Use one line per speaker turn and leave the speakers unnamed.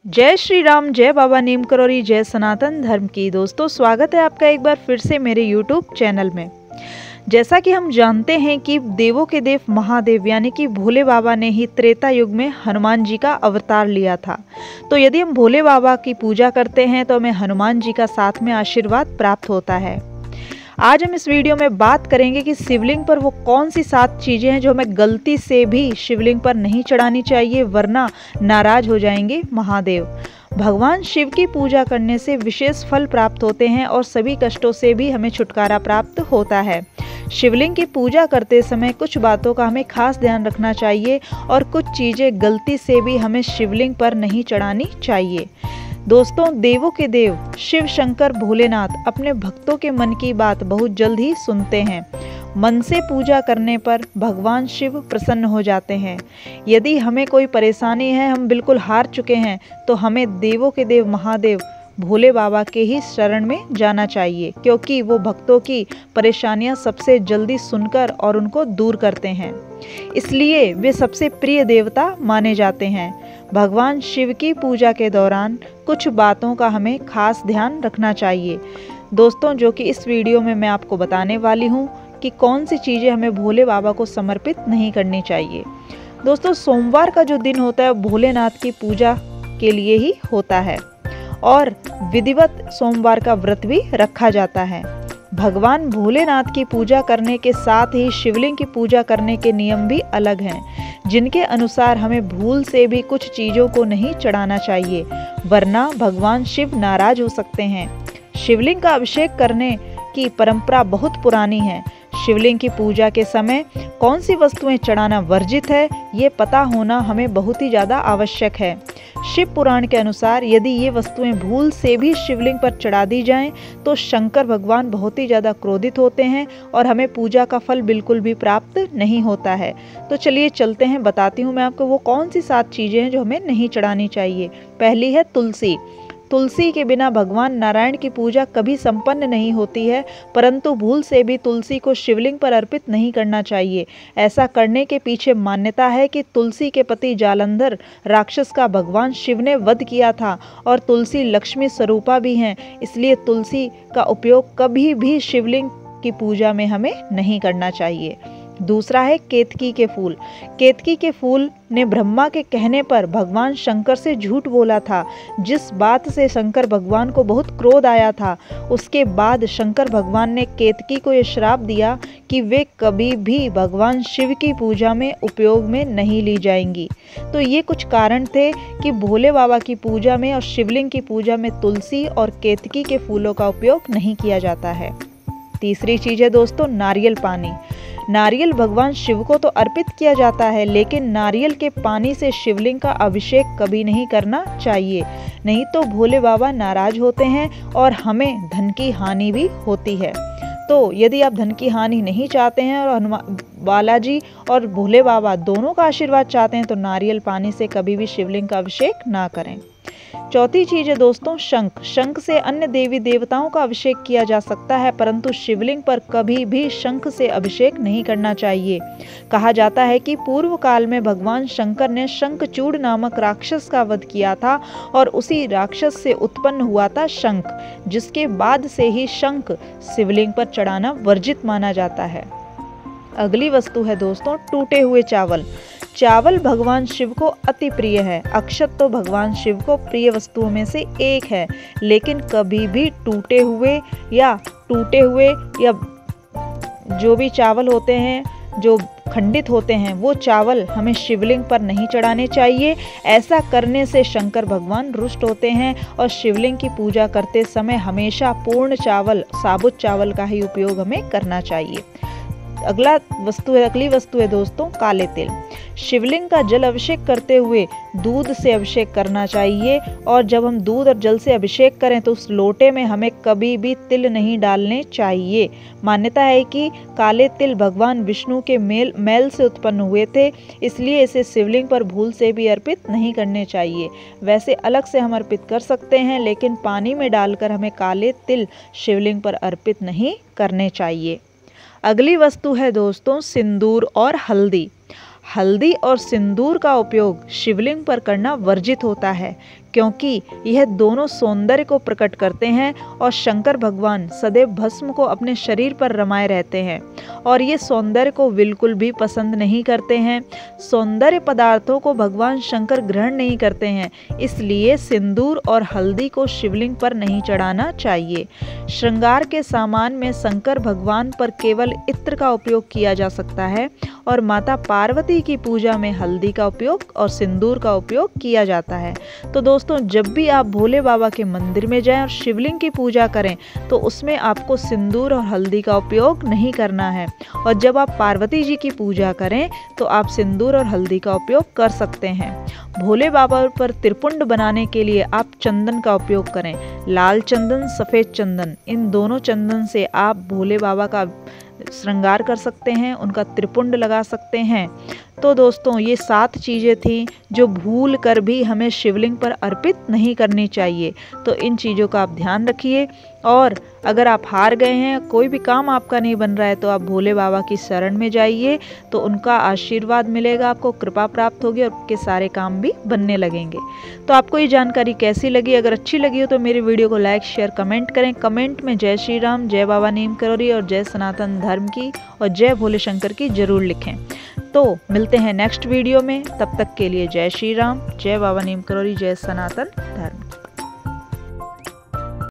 जय श्री राम, जय बाबा नीम करौरी, जय सनातन धर्म की। दोस्तों स्वागत है आपका एक बार फिर से मेरे YouTube चैनल में। जैसा कि हम जानते हैं कि देवों के देव महादेव यानी कि भोले बाबा ने ही त्रेता युग में हनुमान जी का अवतार लिया था। तो यदि हम भोले बाबा की पूजा करते हैं तो हमें हनुमान जी का साथ में आशीर्वाद प्राप्त होता है। आज हम इस वीडियो में बात करेंगे कि शिवलिंग पर वो कौन सी 7 चीज़ें हैं जो हमें गलती से भी शिवलिंग पर नहीं चढ़ानी चाहिए, वरना नाराज हो जाएंगे महादेव। भगवान शिव की पूजा करने से विशेष फल प्राप्त होते हैं और सभी कष्टों से भी हमें छुटकारा प्राप्त होता है। शिवलिंग की पूजा करते समय कुछ बातों का हमें खास ध्यान रखना चाहिए और कुछ चीज़ें गलती से भी हमें शिवलिंग पर नहीं चढ़ानी चाहिए। दोस्तों, देवों के देव शिव शंकर भोलेनाथ अपने भक्तों के मन की बात बहुत जल्द ही सुनते हैं। मन से पूजा करने पर भगवान शिव प्रसन्न हो जाते हैं। यदि हमें कोई परेशानी है, हम बिल्कुल हार चुके हैं, तो हमें देवों के देव महादेव भोले बाबा के ही शरण में जाना चाहिए, क्योंकि वो भक्तों की परेशानियां सबसे जल्दी सुनकर और उनको दूर करते हैं। इसलिए वे सबसे प्रिय देवता माने जाते हैं। भगवान शिव की पूजा के दौरान कुछ बातों का हमें खास ध्यान रखना चाहिए दोस्तों, जो कि इस वीडियो में मैं आपको बताने वाली हूँ कि कौन सी चीज़ें हमें भोले बाबा को समर्पित नहीं करनी चाहिए। दोस्तों, सोमवार का जो दिन होता है भोलेनाथ की पूजा के लिए ही होता है और विधिवत सोमवार का व्रत भी रखा जाता है। भगवान भोलेनाथ की पूजा करने के साथ ही शिवलिंग की पूजा करने के नियम भी अलग हैं, जिनके अनुसार हमें भूल से भी कुछ चीज़ों को नहीं चढ़ाना चाहिए, वरना भगवान शिव नाराज हो सकते हैं। शिवलिंग का अभिषेक करने की परंपरा बहुत पुरानी है। शिवलिंग की पूजा के समय कौन सी वस्तुएं चढ़ाना वर्जित है, ये पता होना हमें बहुत ही ज़्यादा आवश्यक है। शिव पुराण के अनुसार यदि ये वस्तुएं भूल से भी शिवलिंग पर चढ़ा दी जाएं, तो शंकर भगवान बहुत ही ज़्यादा क्रोधित होते हैं और हमें पूजा का फल बिल्कुल भी प्राप्त नहीं होता है। तो चलिए चलते हैं, बताती हूँ मैं आपको वो कौन सी 7 चीज़ें हैं जो हमें नहीं चढ़ानी चाहिए। पहली है तुलसी। तुलसी के बिना भगवान नारायण की पूजा कभी संपन्न नहीं होती है, परंतु भूल से भी तुलसी को शिवलिंग पर अर्पित नहीं करना चाहिए। ऐसा करने के पीछे मान्यता है कि तुलसी के पति जालंधर राक्षस का भगवान शिव ने वध किया था और तुलसी लक्ष्मी स्वरूपा भी हैं, इसलिए तुलसी का उपयोग कभी भी शिवलिंग की पूजा में हमें नहीं करना चाहिए। दूसरा है केतकी के फूल। केतकी के फूल ने ब्रह्मा के कहने पर भगवान शंकर से झूठ बोला था, जिस बात से शंकर भगवान को बहुत क्रोध आया था। उसके बाद शंकर भगवान ने केतकी को यह श्राप दिया कि वे कभी भी भगवान शिव की पूजा में उपयोग में नहीं ली जाएंगी। तो ये कुछ कारण थे कि भोले बाबा की पूजा में और शिवलिंग की पूजा में तुलसी और केतकी के फूलों का उपयोग नहीं किया जाता है। तीसरी चीज़ है दोस्तों नारियल पानी। नारियल भगवान शिव को तो अर्पित किया जाता है, लेकिन नारियल के पानी से शिवलिंग का अभिषेक कभी नहीं करना चाहिए, नहीं तो भोले बाबा नाराज होते हैं और हमें धन की हानि भी होती है। तो यदि आप धन की हानि नहीं चाहते हैं और हनुमान बालाजी और भोले बाबा दोनों का आशीर्वाद चाहते हैं, तो नारियल पानी से कभी भी शिवलिंग का अभिषेक ना करें। चौथी चीज़ है दोस्तों शंख। शंख से अन्य देवी देवताओं का अभिषेक किया जा सकता है, परंतु शिवलिंग पर कभी भी शंख से अभिषेक नहीं करना चाहिए। कहा जाता है कि पूर्व काल में भगवान शंकर ने शंखचूड़ नामक राक्षस का वध किया था और उसी राक्षस से उत्पन्न हुआ था शंख, जिसके बाद से ही शंख शिवलिंग पर चढ़ाना वर्जित माना जाता है। अगली वस्तु है दोस्तों टूटे हुए चावल। चावल भगवान शिव को अति प्रिय है। अक्षत तो भगवान शिव को प्रिय वस्तुओं में से एक है, लेकिन कभी भी टूटे हुए या जो भी चावल होते हैं जो खंडित होते हैं, वो चावल हमें शिवलिंग पर नहीं चढ़ाने चाहिए। ऐसा करने से शंकर भगवान रुष्ट होते हैं और शिवलिंग की पूजा करते समय हमेशा पूर्ण चावल, साबुत चावल का ही उपयोग हमें करना चाहिए। अगली वस्तु है दोस्तों काले तिल। शिवलिंग का जल अभिषेक करते हुए दूध से अभिषेक करना चाहिए, और जब हम दूध और जल से अभिषेक करें तो उस लोटे में हमें कभी भी तिल नहीं डालने चाहिए। मान्यता है कि काले तिल भगवान विष्णु के मैल से उत्पन्न हुए थे, इसलिए इसे शिवलिंग पर भूल से भी अर्पित नहीं करने चाहिए। वैसे अलग से हम अर्पित कर सकते हैं, लेकिन पानी में डालकर हमें काले तिल शिवलिंग पर अर्पित नहीं करने चाहिए। अगली वस्तु है दोस्तों सिंदूर और हल्दी। हल्दी और सिंदूर का उपयोग शिवलिंग पर करना वर्जित होता है, क्योंकि यह दोनों सौंदर्य को प्रकट करते हैं और शंकर भगवान सदैव भस्म को अपने शरीर पर रमाए रहते हैं और ये सौंदर्य को बिल्कुल भी पसंद नहीं करते हैं। सौंदर्य पदार्थों को भगवान शंकर ग्रहण नहीं करते हैं, इसलिए सिंदूर और हल्दी को शिवलिंग पर नहीं चढ़ाना चाहिए। श्रृंगार के सामान में शंकर भगवान पर केवल इत्र का उपयोग किया जा सकता है और माता पार्वती की पूजा में हल्दी का उपयोग और सिंदूर का उपयोग किया जाता है। तो दोस्तों, जब भी आप भोले बाबा के मंदिर में जाएं और शिवलिंग की पूजा करें तो उसमें आपको सिंदूर और हल्दी का उपयोग नहीं करना है, और जब आप पार्वती जी की पूजा करें तो आप सिंदूर और हल्दी का उपयोग कर सकते हैं। भोले बाबा पर त्रिपुंड बनाने के लिए आप चंदन का उपयोग करें। लाल चंदन, सफ़ेद चंदन, इन दोनों चंदन से आप भोले बाबा का श्रृंगार कर सकते हैं, उनका त्रिपुंड लगा सकते हैं। तो दोस्तों, ये 7 चीज़ें थीं जो भूल कर भी हमें शिवलिंग पर अर्पित नहीं करनी चाहिए। तो इन चीज़ों का आप ध्यान रखिए, और अगर आप हार गए हैं, कोई भी काम आपका नहीं बन रहा है, तो आप भोले बाबा की शरण में जाइए, तो उनका आशीर्वाद मिलेगा, आपको कृपा प्राप्त होगी और आपके सारे काम भी बनने लगेंगे। तो आपको ये जानकारी कैसी लगी? अगर अच्छी लगी हो तो मेरी वीडियो को लाइक, शेयर, कमेंट करें। कमेंट में जय श्री राम, जय बाबा नीम करोरी और जय सनातन धर्म की और जय भोले शंकर की जरूर लिखें। तो मिलते हैं नेक्स्ट वीडियो में, तब तक के लिए जय श्री राम, जय बाबा नीम करोरी, जय सनातन धर्म।